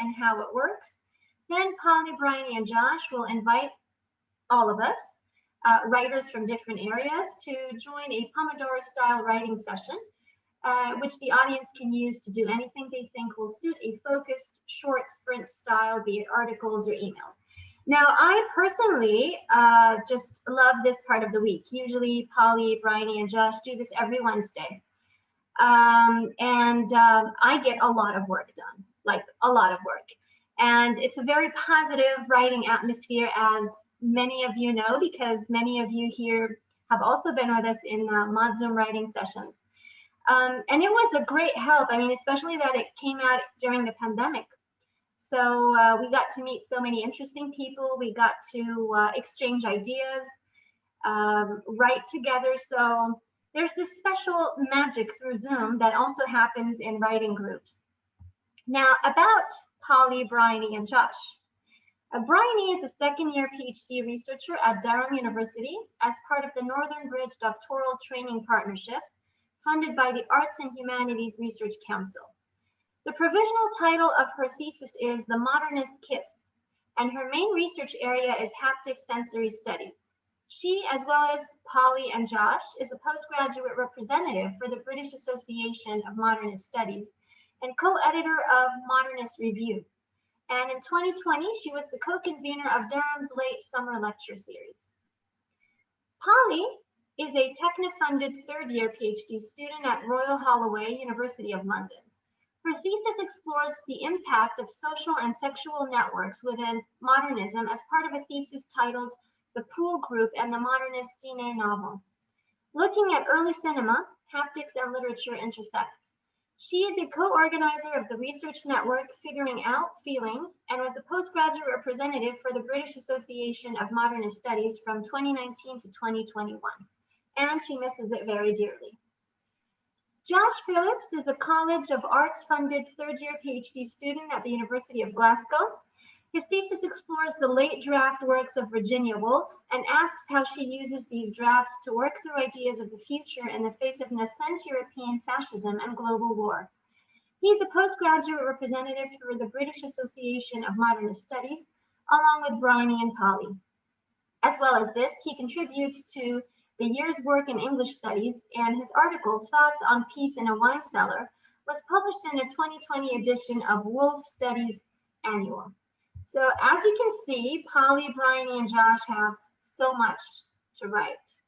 and how it works. Then Polly, Bryony, and Josh will invite all of us, writers from different areas, to join a Pomodoro-style writing session, which the audience can use to do anything they think will suit a focused, short sprint style, be it articles or emails. Now, I personally just love this part of the week. Usually, Polly, Bryony, and Josh do this every Wednesday. I get a lot of work done, like a lot of work. And it's a very positive writing atmosphere, as many of you know, because many of you here have also been with us in Modzoom writing sessions. And it was a great help. I mean, especially that it came out during the pandemic. So we got to meet so many interesting people. We got to exchange ideas, write together. So there's this special magic through Zoom that also happens in writing groups. Now, about Polly, Bryony, and Josh. Bryony is a second-year PhD researcher at Durham University as part of the Northern Bridge Doctoral Training Partnership, funded by the Arts and Humanities Research Council. The provisional title of her thesis is The Modernist Kiss, and her main research area is haptic sensory studies. She, as well as Polly and Josh, is a postgraduate representative for the British Association of Modernist Studies and co-editor of Modernist Review. And in 2020, she was the co-convener of Durham's late summer lecture series. Polly is a Techna-funded third-year PhD student at Royal Holloway, University of London. Her thesis explores the impact of social and sexual networks within modernism as part of a thesis titled The Pool Group and the Modernist Cine Novel. Looking at early cinema, haptics and literature intersect. She is a co-organizer of the research network Figuring Out Feeling and was a postgraduate representative for the British Association of Modernist Studies from 2019 to 2021. And she misses it very dearly. Josh Phillips is a College of Arts-funded third-year PhD student at the University of Glasgow. His thesis explores the late draft works of Virginia Woolf and asks how she uses these drafts to work through ideas of the future in the face of nascent European fascism and global war. He is a postgraduate representative for the British Association of Modernist Studies, along with Bryony and Polly. As well as this, he contributes to the year's work in English studies, and his article, Thoughts on Peace in a Wine Cellar, was published in the 2020 edition of Woolf Studies Annual. So as you can see, Polly, Bryony, and Josh have so much to write.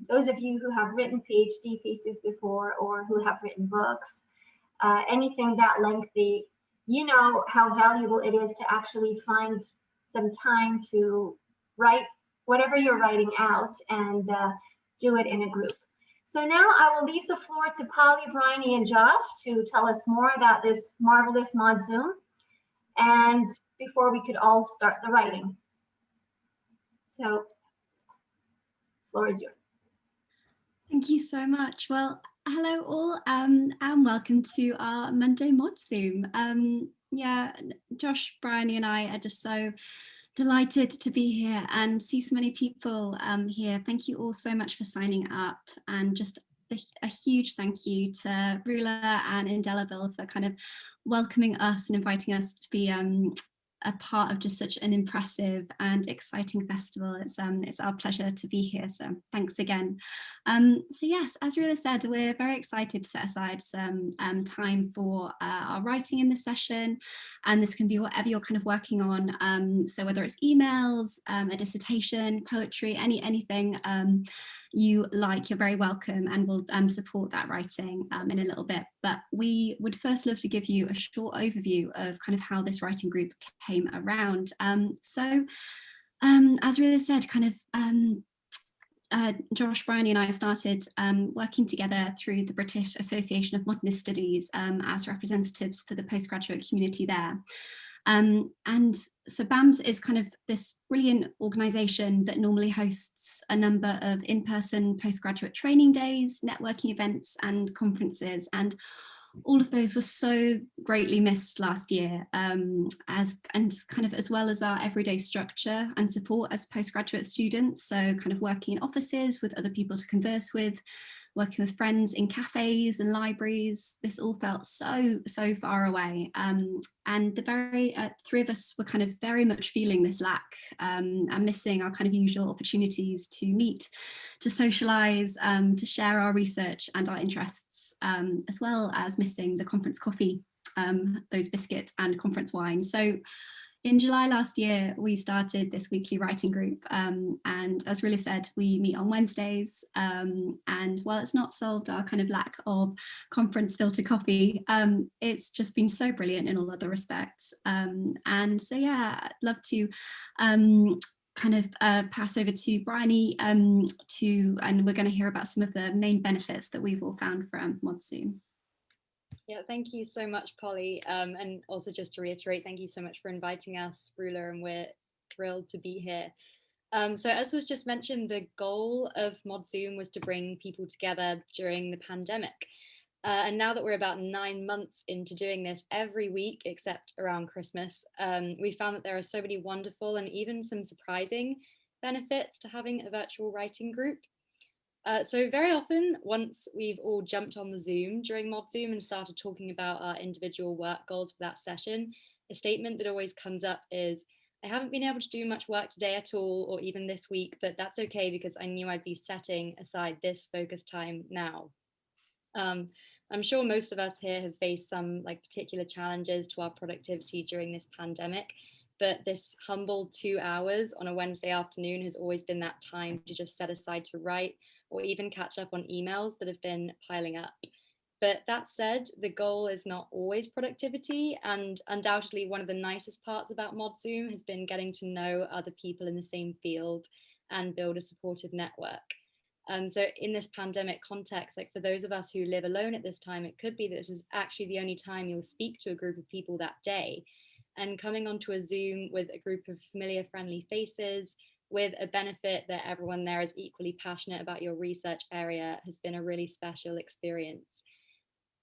Those of you who have written PhD theses before or who have written books, anything that lengthy, you know how valuable it is to actually find some time to write whatever you're writing out and do it in a group. So now I will leave the floor to Polly, Bryony, and Josh to tell us more about this marvelous Modzoom, and before we could all start the writing. So, floor is yours. Thank you so much. Well, hello all, and welcome to our Monday Modzoom. Yeah, Josh, Bryony, and I are just so delighted to be here and see so many people here. Thank you all so much for signing up, and just a huge thank you to Rula and Indelible for kind of welcoming us and inviting us to be a part of just such an impressive and exciting festival. It's our pleasure to be here, so thanks again. So yes, as Rula said, we're very excited to set aside some time for our writing in this session, and this can be whatever you're kind of working on, so whether it's emails, a dissertation, poetry, anything you like, you're very welcome, and we'll support that writing in a little bit. But we would first love to give you a short overview of kind of how this writing group came around. As Rula said, kind of Josh, Bryony and I started working together through the British Association of Modernist Studies as representatives for the postgraduate community there. And so BAMS is kind of this brilliant organisation that normally hosts a number of in-person postgraduate training days, networking events and conferences, and all of those were so greatly missed last year, as well as our everyday structure and support as postgraduate students. So kind of working in offices with other people to converse with, working with friends in cafes and libraries. This all felt so far away. And the three of us were kind of very much feeling this lack and missing our kind of usual opportunities to meet, to socialize, to share our research and our interests, as well as missing the conference coffee, those biscuits and conference wine. So in July last year, we started this weekly writing group. And as Rilla said, we meet on Wednesdays. And while it's not solved our kind of lack of conference filter coffee, it's just been so brilliant in all other respects. And so, yeah, I'd love to pass over to Bryony and we're going to hear about some of the main benefits that we've all found from Modzoom. Yeah, thank you so much, Polly. And also just to reiterate, thank you so much for inviting us, Rula, and we're thrilled to be here. So as was just mentioned, the goal of Modzoom was to bring people together during the pandemic. And now that we're about 9 months into doing this every week, except around Christmas, we found that there are so many wonderful and even some surprising benefits to having a virtual writing group. So very often, once we've all jumped on the Zoom during Modzoom and started talking about our individual work goals for that session, a statement that always comes up is, I haven't been able to do much work today at all, or even this week, but that's okay because I knew I'd be setting aside this focus time now. I'm sure most of us here have faced some particular challenges to our productivity during this pandemic, but this humble 2 hours on a Wednesday afternoon has always been that time to just set aside to write or even catch up on emails that have been piling up. But that said, the goal is not always productivity, and undoubtedly one of the nicest parts about Modzoom has been getting to know other people in the same field and build a supportive network. So in this pandemic context, for those of us who live alone at this time, it could be that this is actually the only time you'll speak to a group of people that day. And coming onto a Zoom with a group of familiar, friendly faces, with a benefit that everyone there is equally passionate about your research area, has been a really special experience.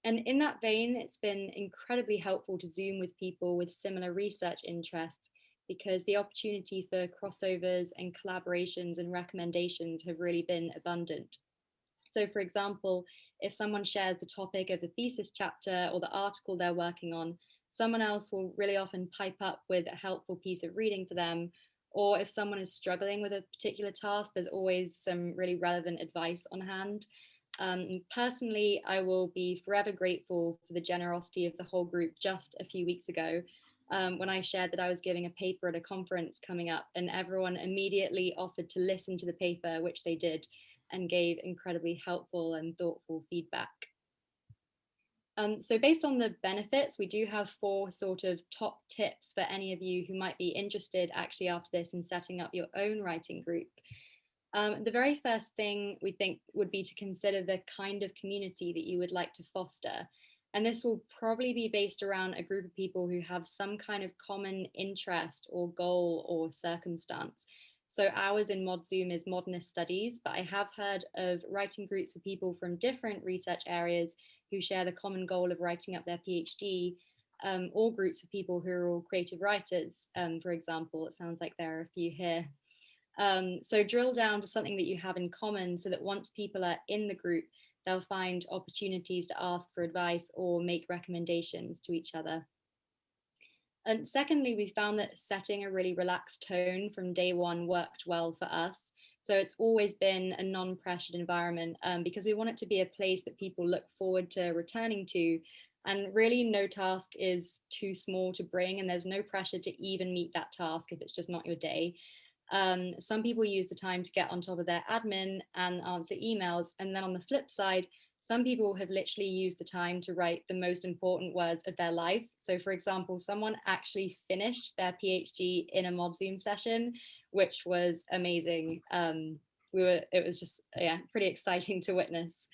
And in that vein, it's been incredibly helpful to Zoom with people with similar research interests, because the opportunity for crossovers and collaborations and recommendations have really been abundant. So for example, if someone shares the topic of the thesis chapter or the article they're working on, someone else will really often pipe up with a helpful piece of reading for them. Or if someone is struggling with a particular task, there's always some really relevant advice on hand. Personally, I will be forever grateful for the generosity of the whole group just a few weeks ago, when I shared that I was giving a paper at a conference coming up, and everyone immediately offered to listen to the paper, which they did, and gave incredibly helpful and thoughtful feedback. So based on the benefits, we do have 4 sort of top tips for any of you who might be interested actually after this in setting up your own writing group. The very first thing we think would be to consider the kind of community that you would like to foster. And this will probably be based around a group of people who have some kind of common interest or goal or circumstance. So ours in Modzoom is modernist studies, but I have heard of writing groups for people from different research areas who share the common goal of writing up their PhD, or groups for people who are all creative writers, for example. It sounds like there are a few here. So drill down to something that you have in common, so that once people are in the group, they'll find opportunities to ask for advice or make recommendations to each other. And secondly, we found that setting a really relaxed tone from day one worked well for us. So it's always been a non-pressured environment, because we want it to be a place that people look forward to returning to. And really no task is too small to bring, and there's no pressure to even meet that task if it's just not your day. Some people use the time to get on top of their admin and answer emails. And then on the flip side, some people have literally used the time to write the most important words of their life. So for example, someone actually finished their PhD in a Modzoom session, which was amazing. It was just, yeah, pretty exciting to witness.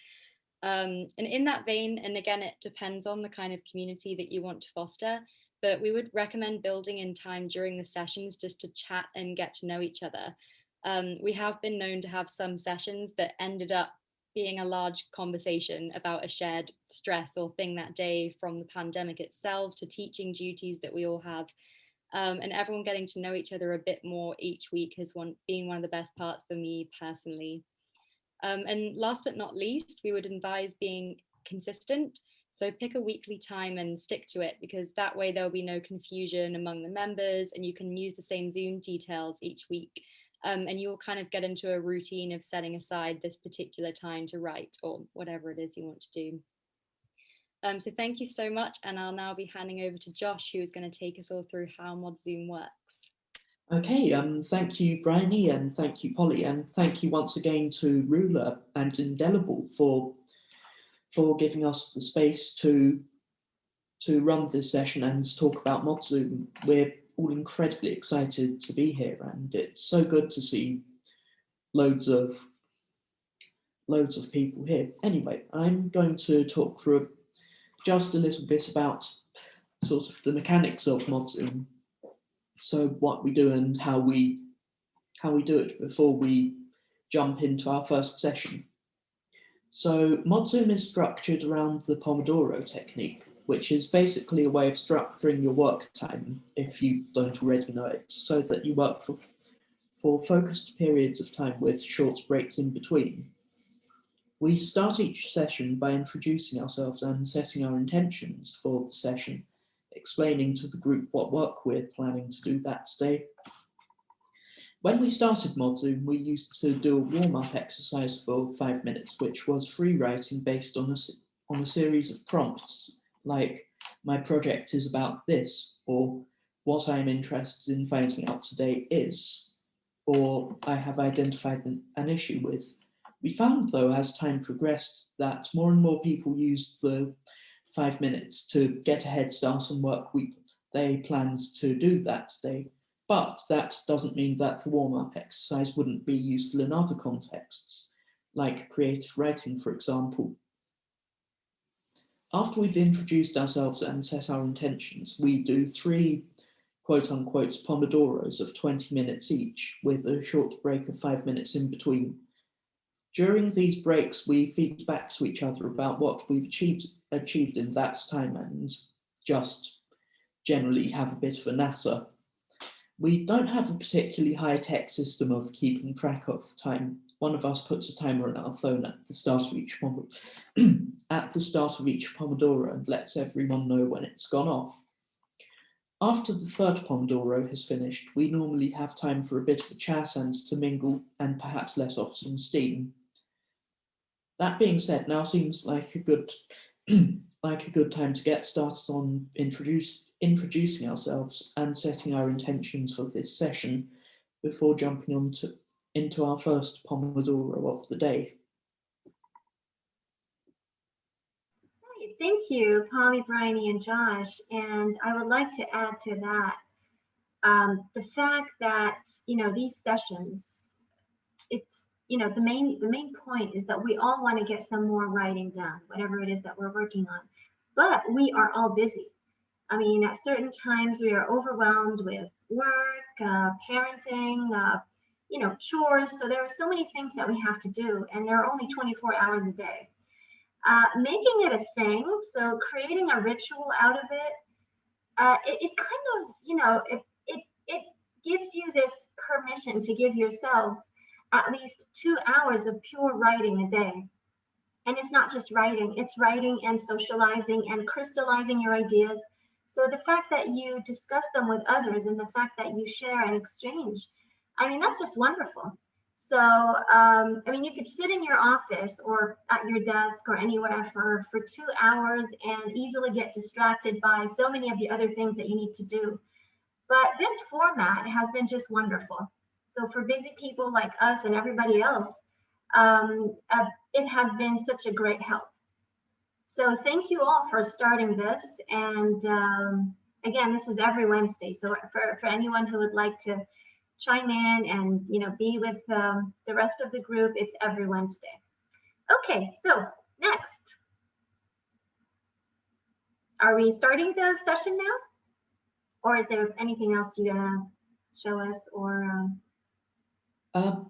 And in that vein, and again, it depends on the kind of community that you want to foster, but we would recommend building in time during the sessions just to chat and get to know each other. We have been known to have some sessions that ended up being a large conversation about a shared stress or thing that day, from the pandemic itself to teaching duties that we all have. And everyone getting to know each other a bit more each week has been one of the best parts for me personally. And last but not least, we would advise being consistent. So pick a weekly time and stick to it, because that way there will be no confusion among the members and you can use the same Zoom details each week. And you'll kind of get into a routine of setting aside this particular time to write or whatever it is you want to do. So thank you so much. And I'll now be handing over to Josh, who is going to take us all through how Modzoom works. Okay, thank you, Bryony, and thank you, Polly, and thank you once again to Ruler and Indelible for giving us the space to run this session and talk about Modzoom. We're all incredibly excited to be here, and it's so good to see loads of people here. Anyway, I'm going to talk for just a little bit about sort of the mechanics of Modzoom. So what we do and how we do it before we jump into our first session. So Modzoom is structured around the Pomodoro Technique, which is basically a way of structuring your work time, if you don't already know it, so that you work for focused periods of time with short breaks in between. We start each session by introducing ourselves and setting our intentions for the session, explaining to the group what work we're planning to do that day. When we started Modzoom, we used to do a warm-up exercise for 5 minutes, which was free writing based on a series of prompts, like my project is about this, or what I'm interested in finding out today is, or I have identified an issue with. We found, though, as time progressed, that more and more people used the 5 minutes to get a head start on work they planned to do that day. But that doesn't mean that the warm-up exercise wouldn't be useful in other contexts, like creative writing, for example. After we've introduced ourselves and set our intentions, we do 3 quote-unquote Pomodoros of 20 minutes each, with a short break of 5 minutes in between. During these breaks, we feed back to each other about what we've achieved in that time and just generally have a bit of a natter. We don't have a particularly high-tech system of keeping track of time. One of us puts a timer on our phone at the start of each Pomodoro and lets everyone know when it's gone off. After the third Pomodoro has finished, we normally have time for a bit of a chat and to mingle and perhaps let off some steam. That being said, now seems like a good time to get started on introducing ourselves and setting our intentions for this session before jumping into our first Pomodoro of the day. Right, thank you, Polly, Bryony, and Josh. And I would like to add to that the fact that these sessions, it's the main point is that we all want to get some more writing done, whatever it is that we're working on. But we are all busy. I mean, at certain times we are overwhelmed with work, parenting, chores. So there are so many things that we have to do, and there are only 24 hours a day. Making it a thing, so creating a ritual out of it, it kind of, it gives you this permission to give yourselves at least 2 hours of pure writing a day. And it's not just writing, it's writing and socializing and crystallizing your ideas. So the fact that you discuss them with others and the fact that you share and exchange, I mean, that's just wonderful. So, I mean, you could sit in your office or at your desk or anywhere for 2 hours and easily get distracted by so many of the other things that you need to do. But this format has been just wonderful. So for busy people like us and everybody else, it has been such a great help. So thank you all for starting this. And again, this is every Wednesday. So for anyone who would like to chime in and be with the rest of the group, it's every Wednesday. Okay, so next. Are we starting the session now? Or is there anything else you're gonna show us or?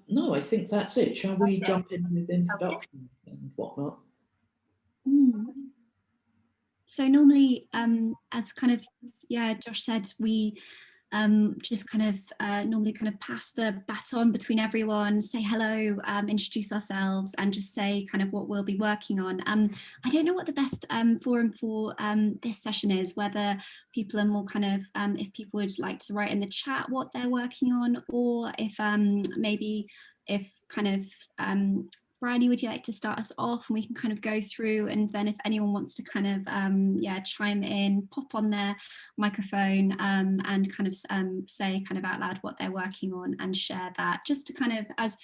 No, I think that's it. Shall we jump in with introduction and whatnot? So normally, as kind of, Josh said, we just kind of normally kind of pass the baton between everyone, say hello, introduce ourselves, and just say kind of what we'll be working on. I don't know what the best forum for this session is, whether people are more kind of, if people would like to write in the chat what they're working on, or if maybe if kind of Bryony, would you like to start us off and we can kind of go through, and then if anyone wants to kind of chime in, pop on their microphone and kind of say kind of out loud what they're working on and share that, just to kind of, as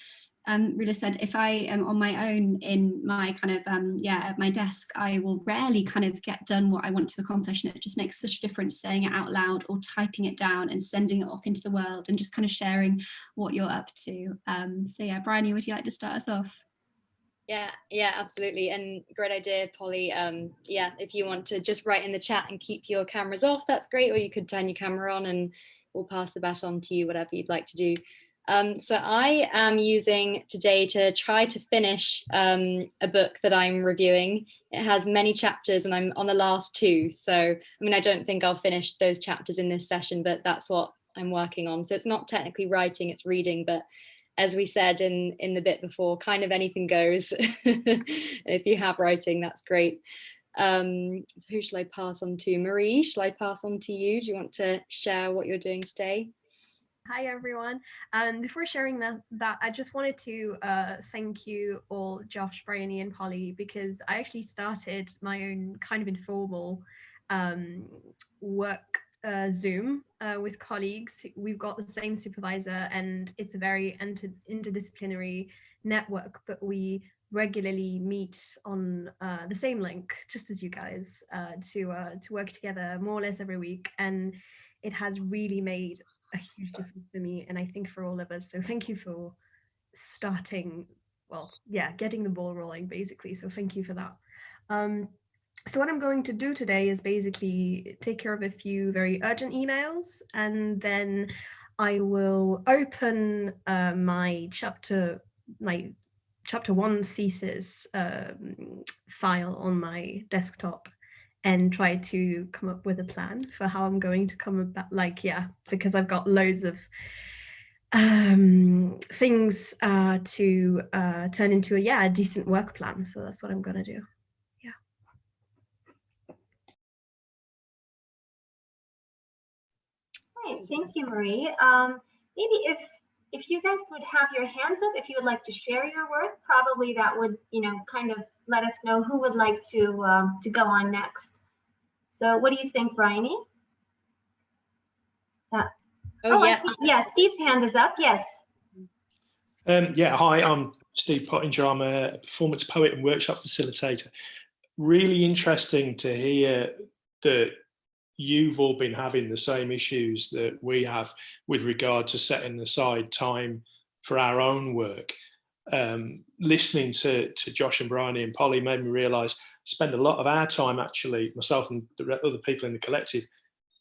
Rula said, if I am on my own in my kind of at my desk, I will rarely kind of get done what I want to accomplish, and it just makes such a difference saying it out loud or typing it down and sending it off into the world and just kind of sharing what you're up to. So yeah, Bryony, would you like to start us off? Yeah, absolutely. And great idea, Polly. Yeah, if you want to just write in the chat and keep your cameras off, that's great. Or you could turn your camera on and we'll pass the baton to you, whatever you'd like to do. So I am using today to try to finish a book that I'm reviewing. It has many chapters and I'm on the last 2. So, I mean, I don't think I'll finish those chapters in this session, but that's what I'm working on. So it's not technically writing, it's reading, but as we said in the bit before, kind of anything goes. If you have writing, that's great. So who shall I pass on to? Marie, shall I pass on to you? Do you want to share what you're doing today? Hi everyone. Before sharing that, I just wanted to thank you all, Josh, Bryony, and Polly, because I actually started my own kind of informal work Zoom with colleagues. We've got the same supervisor, and it's a very interdisciplinary network, but we regularly meet on the same link, just as you guys, to work together more or less every week, and it has really made a huge difference for me, and I think for all of us. So thank you for starting, getting the ball rolling basically. So thank you for that. So what I'm going to do today is basically take care of a few very urgent emails, and then I will open my chapter 1 thesis file on my desktop and try to come up with a plan for how I'm going to come about, because I've got loads of things to turn into a decent work plan. So that's what I'm gonna do. Right, thank you, Marie. Maybe if you guys would have your hands up, if you would like to share your work, probably that would, kind of let us know who would like to go on next. So what do you think, Bryony? Yeah, Steve's hand is up, yes. Hi, I'm Steve Pottinger. I'm a performance poet and workshop facilitator. Really interesting to hear that you've all been having the same issues that we have with regard to setting aside time for our own work. Listening to Josh and Bryony and Polly made me realise I spend a lot of our time, actually, myself and the other people in the collective,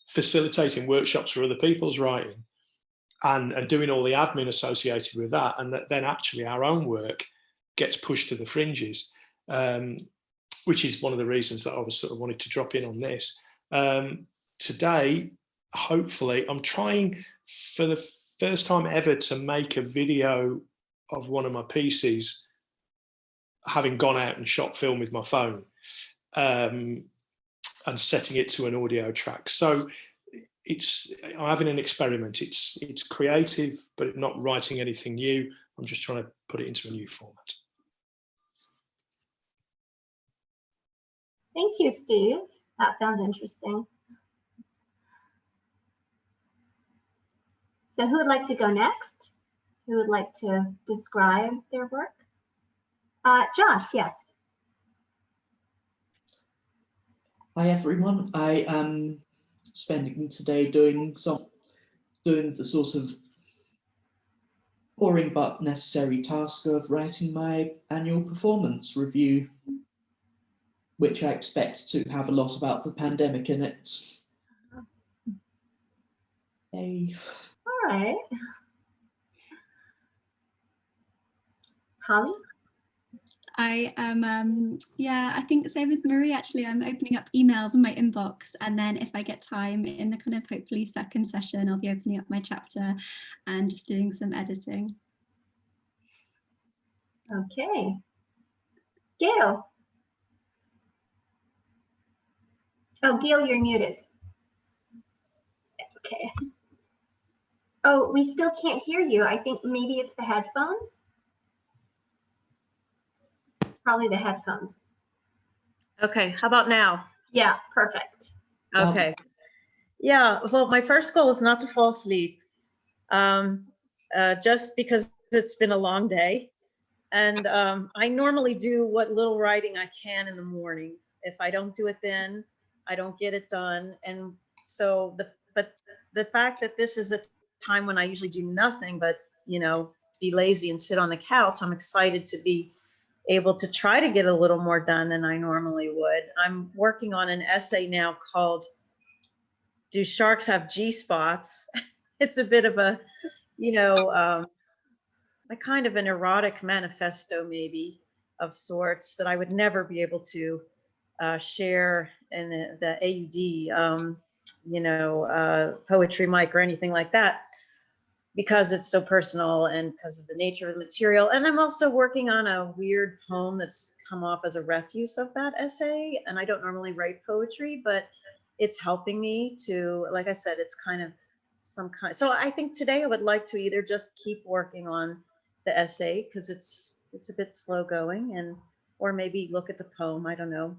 facilitating workshops for other people's writing and doing all the admin associated with that, and that then actually our own work gets pushed to the fringes, which is one of the reasons that I was sort of wanted to drop in on this. Today, hopefully, I'm trying for the first time ever to make a video of one of my pieces, having gone out and shot film with my phone, and setting it to an audio track. So I'm having an experiment. It's creative, but not writing anything new. I'm just trying to put it into a new format. Thank you, Steve. That sounds interesting. So who would like to go next? Who would like to describe their work? Josh, yes. Hi everyone. I am spending today doing the sort of boring but necessary task of writing my annual performance review, which I expect to have a lot about the pandemic in it. Yay. All right. Holly? I am, yeah, I think same as Marie, actually. I'm opening up emails in my inbox, and then if I get time in the kind of hopefully second session, I'll be opening up my chapter and just doing some editing. Okay. Gail. Oh, Gail, you're muted. Okay. Oh, we still can't hear you. I think maybe it's the headphones. It's probably the headphones. Okay, how about now? Yeah, perfect. Okay. Yeah, well, my first goal is not to fall asleep, just because it's been a long day. And I normally do what little writing I can in the morning. If I don't do it then, I don't get it done. And so but the fact that this is a time when I usually do nothing but, you know, be lazy and sit on the couch, I'm excited to be able to try to get a little more done than I normally would. I'm working on an essay now called "Do Sharks Have G-Spots?" It's a bit of a, you know, a kind of an erotic manifesto maybe of sorts that I would never be able to share in the AUD, you know, poetry mic or anything like that, because it's so personal and because of the nature of the material. And I'm also working on a weird poem that's come off as a refuse of that essay. And I don't normally write poetry, but it's helping me to, like I said, it's kind of some kind. So I think today I would like to either just keep working on the essay because it's a bit slow going, and or maybe look at the poem. I don't know.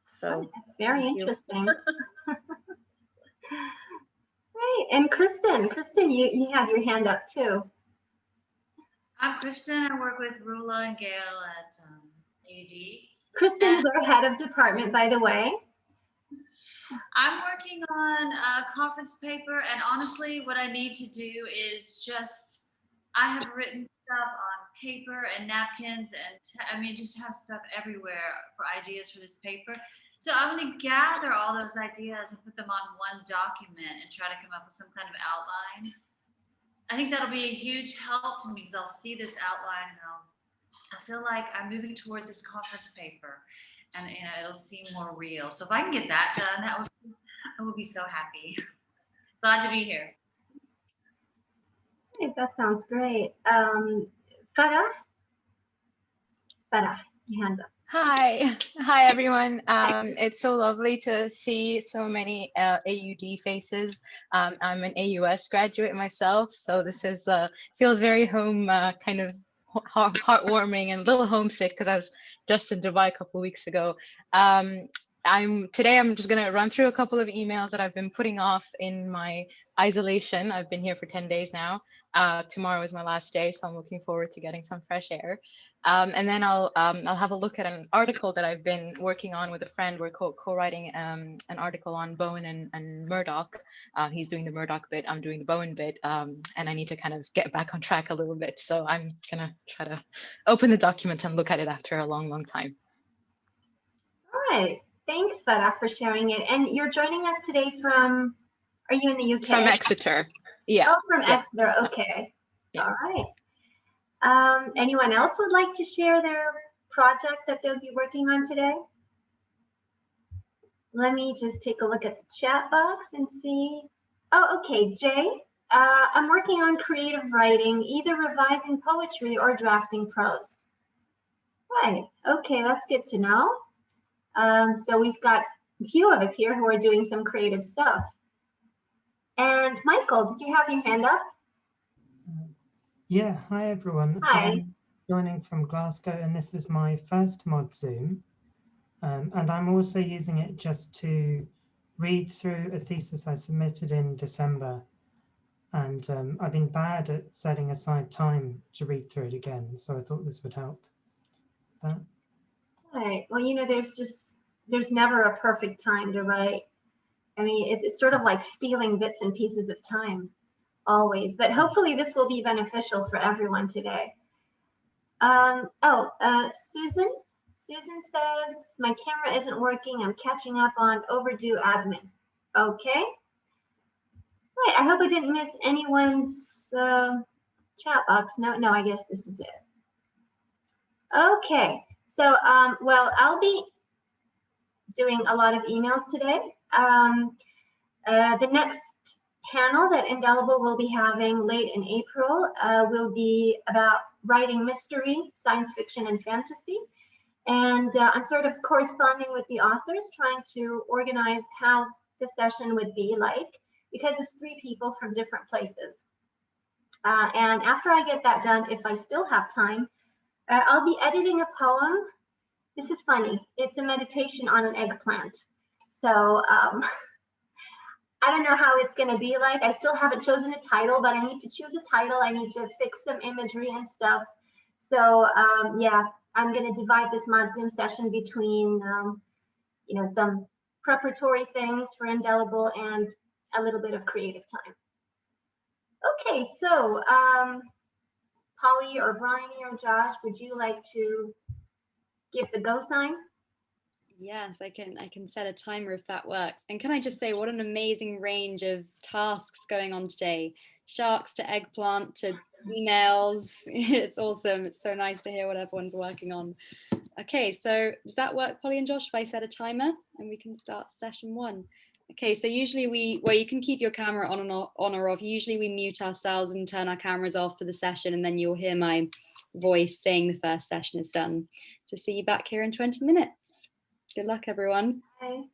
So that's very interesting. Right, and Kristen, you have your hand up too. I'm Kristen. I work with Rula and Gail at AUD. Kristen's our head of department, by the way. I'm working on a conference paper, and honestly, what I need to do is just, I have written stuff on paper and napkins, and I mean, just have stuff everywhere for ideas for this paper. So I'm going to gather all those ideas and put them on one document and try to come up with some kind of outline. I think that'll be a huge help to me because I'll see this outline and I feel like I'm moving toward this conference paper, and you know, it'll seem more real. So if I can get that done, I would be so happy. Glad to be here. Hey, that sounds great. Farah, your hand up. Hi everyone. It's so lovely to see so many AUD faces. I'm an AUS graduate myself, so this is feels very home, kind of heartwarming and a little homesick because I was just in Dubai a couple of weeks ago. Today I'm just gonna run through a couple of emails that I've been putting off in my isolation. I've been here for 10 days now. Tomorrow is my last day, so I'm looking forward to getting some fresh air. And then I'll have a look at an article that I've been working on with a friend. We're co-writing an article on Bowen and Murdoch. He's doing the Murdoch bit, I'm doing the Bowen bit, and I need to kind of get back on track a little bit. So I'm gonna try to open the document and look at it after a long time. All right, thanks, Farah, for sharing it. And you're joining us today from, are you in the UK? From Exeter. Yeah. Oh, from Exeter, okay. Yeah. All right. Anyone else would like to share their project that they'll be working on today? Let me just take a look at the chat box and see. Oh, okay, Jay. I'm working on creative writing, either revising poetry or drafting prose. Right, okay, that's good to know. So we've got a few of us here who are doing some creative stuff. And Michael, did you have your hand up? Yeah, hi everyone. Hi. I'm joining from Glasgow, and this is my first Modzoom. And I'm also using it just to read through a thesis I submitted in December. And I've been bad at setting aside time to read through it again, so I thought this would help. That. Right. Well, you know, there's never a perfect time to write. I mean, it's sort of like stealing bits and pieces of time, always. But hopefully this will be beneficial for everyone today. Susan? Susan says, my camera isn't working. I'm catching up on overdue admin. Okay. Right, I hope I didn't miss anyone's chat box. No, I guess this is it. Okay, so well, I'll be doing a lot of emails today. The next panel that Indelible will be having late in April will be about writing mystery, science fiction, and fantasy. And I'm sort of corresponding with the authors, trying to organize how the session would be like, because it's 3 people from different places. And after I get that done, if I still have time, I'll be editing a poem. This is funny. It's a meditation on an eggplant. So I don't know how it's going to be like. I still haven't chosen a title, but I need to choose a title. I need to fix some imagery and stuff. So yeah, I'm going to divide this Modzoom session between, you know, some preparatory things for Indelible and a little bit of creative time. Okay, so Polly or Bryony or Josh, would you like to give the go sign? Yes, I can set a timer if that works. And can I just say, what an amazing range of tasks going on today. Sharks to eggplant to emails. It's awesome. It's so nice to hear what everyone's working on. Okay, so does that work, Polly and Josh, if I set a timer and we can start session 1? Okay, so usually well, you can keep your camera on or off. Usually we mute ourselves and turn our cameras off for the session, and then you'll hear my voice saying the first session is done. So see you back here in 20 minutes. Good luck, everyone. Bye.